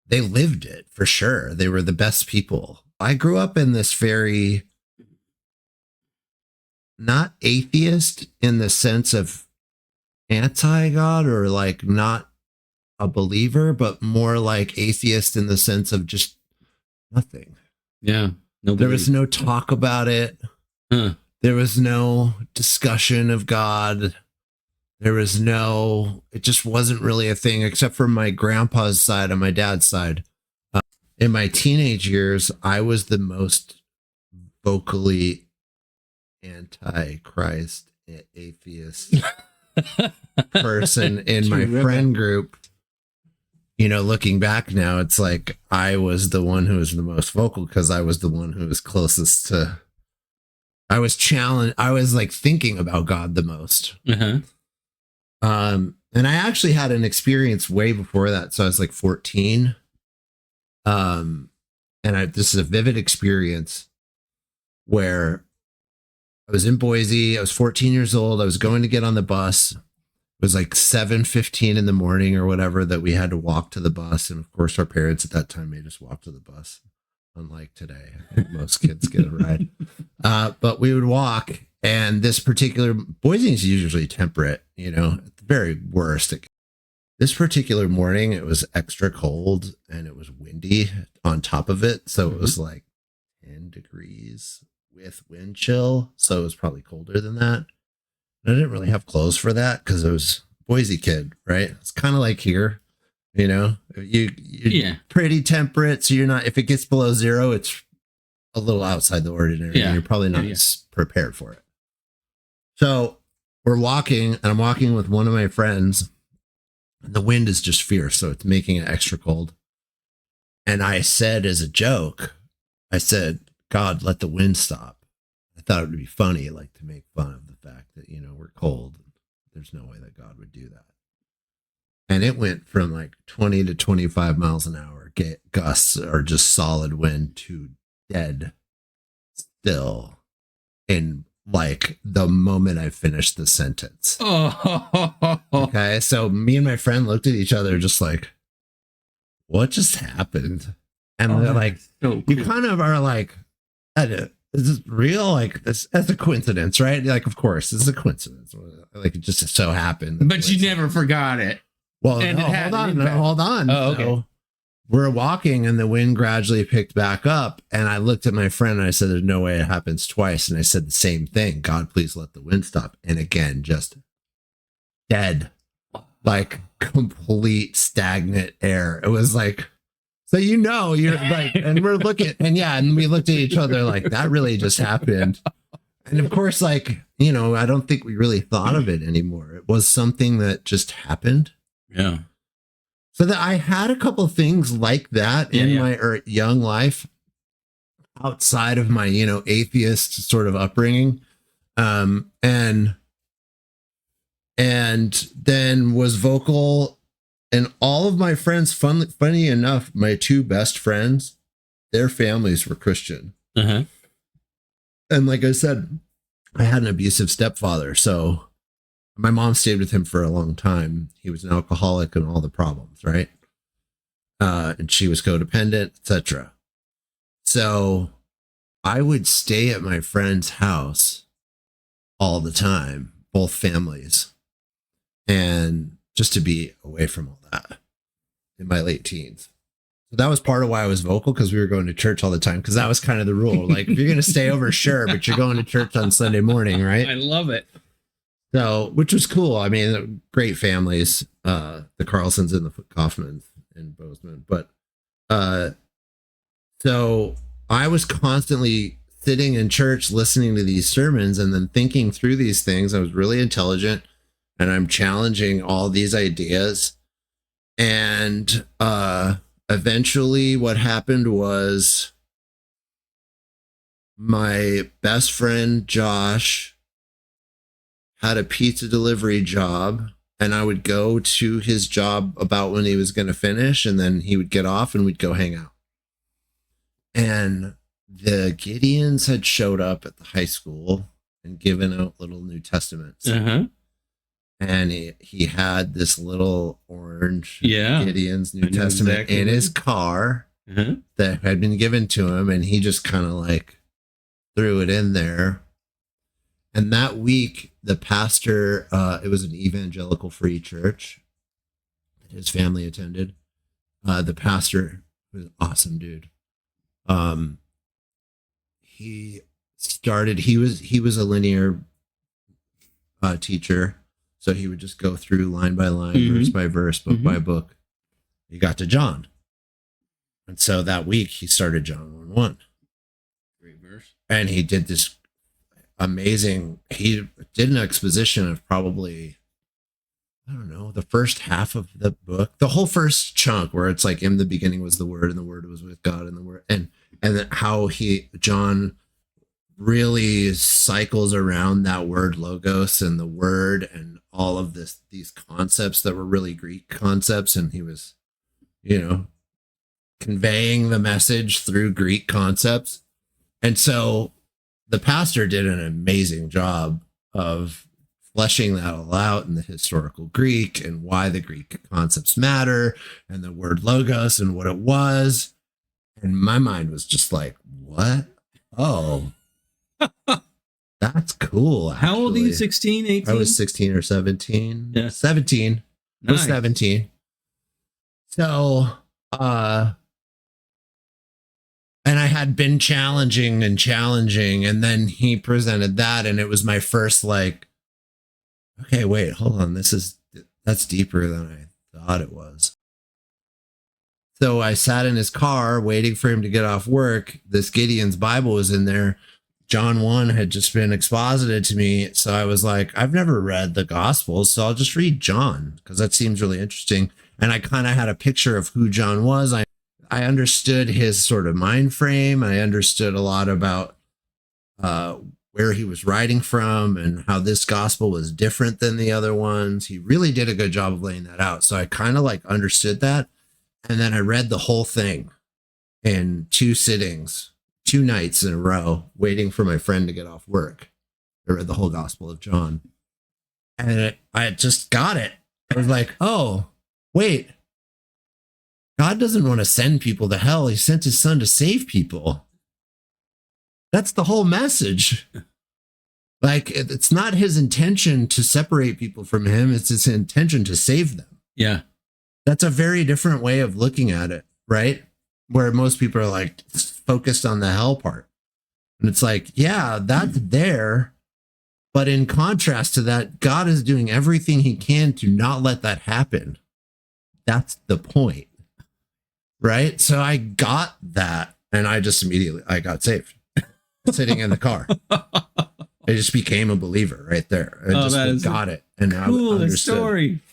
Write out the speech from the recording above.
they lived it for sure. They were the best people. I grew up in this very not atheist in the sense of anti-God or like not a believer, but more like atheist in the sense of just nothing. Yeah. There was no talk about it. Huh. There was no discussion of God. It just wasn't really a thing except for my grandpa's side and my dad's side. In my teenage years, I was the most vocally anti-Christ atheist person in my friend group. You know, looking back now, it's like I was the one who was the most vocal because I was the one who was closest to. I was challenged. I was like thinking about God the most. Uh-huh. And I actually had an experience way before that. So I was like 14. This is a vivid experience where I was in Boise. I was 14 years old. I was going to get on the bus. It was like 7:15 in the morning or whatever that we had to walk to the bus. And of course, our parents at that time made us walk to the bus. Unlike today, I think most kids get a ride. But we would walk, and this particular Boise is usually temperate, you know, at the very worst. This particular morning, it was extra cold and it was windy on top of it. So it was like 10 degrees with wind chill. So it was probably colder than that. And I didn't really have clothes for that because I was a Boise kid, right? It's kind of like here. You know, you're pretty temperate. So you're not, if it gets below zero, it's a little outside the ordinary. Yeah. You're probably not prepared for it. So we're walking and I'm walking with one of my friends and the wind is just fierce. So it's making it extra cold. And I said, as a joke, I said, God, let the wind stop. I thought it would be funny, like to make fun of the fact that, you know, we're cold. There's no way that God would do that. And it went from like 20 to 25 miles an hour gusts or just solid wind to dead still in like the moment I finished the sentence. Oh. Okay. So me and my friend looked at each other just like, what just happened? And they're like, so cool. You kind of are like, is this real? Like that's a coincidence, right? Like, of course, this is a coincidence. Like it just so happened. But you never forgot it. Well, no, hold on. Oh, okay. So we're walking and the wind gradually picked back up. And I looked at my friend and I said, there's no way it happens twice. And I said the same thing. God, please let the wind stop. And again, just dead, like complete stagnant air. It was like, so, you know, you're like, and we're looking and we looked at each other like that really just happened. And of course, like, you know, I don't think we really thought of it anymore. It was something that just happened. Yeah. So that I had a couple of things like that in my young life outside of my, you know, atheist sort of upbringing. And then was vocal, and all of my friends, funny enough, my two best friends, their families were Christian. Uh-huh. And like I said, I had an abusive stepfather. So my mom stayed with him for a long time. He was an alcoholic and all the problems, right? And she was codependent, etc. So I would stay at my friend's house all the time, both families, and just to be away from all that in my late teens. So that was part of why I was vocal, because we were going to church all the time, because that was kind of the rule. Like, if you're going to stay over, sure, but you're going to church on Sunday morning, right? I love it. So, which was cool. I mean, great families, the Carlsons and the Kaufmans and Bozeman. But so I was constantly sitting in church, listening to these sermons and then thinking through these things. I was really intelligent and I'm challenging all these ideas. And eventually what happened was my best friend, Josh, had a pizza delivery job, and I would go to his job about when he was going to finish, and then he would get off and we'd go hang out. And the Gideons had showed up at the high school and given out little New Testaments. Uh-huh. and he had this little orange Yeah. Gideon's I New know Testament exactly in what his it- car Uh-huh. that had been given to him, and he just kind of like threw it in there. And that week, the pastor, it was an evangelical free church that his family attended. The pastor was an awesome dude. He started. He was a linear teacher, so he would just go through line by line, verse by verse, book by book. He got to John, and so that week he started John 1:1. Great verse. And he did this amazing. He did an exposition of probably, I don't know, the first half of the book, the whole first chunk, where it's like, in the beginning was the Word, and the Word was with God, and the Word, and then how John really cycles around that word logos and the word and all of these concepts that were really Greek concepts, and he was, conveying the message through Greek concepts. And so the pastor did an amazing job of fleshing that all out in the historical Greek and why the Greek concepts matter and the word logos and what it was. And my mind was just like, what? Oh, that's cool. How old are you? actually. 16, 18? I was 16 or 17. Yeah. 17. I was Nice. 17. So, and I had been challenging, and then he presented that, and it was my first like, okay, wait, hold on, that's deeper than I thought it was. So I sat in his car waiting for him to get off work. This Gideon's Bible was in there. John 1 had just been exposited to me, so I was like, I've never read the Gospels, so I'll just read John because that seems really interesting. And I kind of had a picture of who John was. I understood his sort of mind frame. I understood a lot about where he was writing from and how this gospel was different than the other ones. He really did a good job of laying that out. So I kind of like understood that. And then I read the whole thing in 2 sittings, 2 nights in a row, waiting for my friend to get off work. I read the whole Gospel of John. And I just got it. I was like, oh, wait. God doesn't want to send people to hell. He sent his son to save people. That's the whole message. Like, it's not his intention to separate people from him. It's his intention to save them. Yeah. That's a very different way of looking at it, right? Where most people are like focused on the hell part. And it's like, yeah, that's there. But in contrast to that, God is doing everything he can to not let that happen. That's the point. Right? So I got that, and I just immediately, I got saved sitting in the car. I just became a believer right there. I just got it. And Cool I understood. story.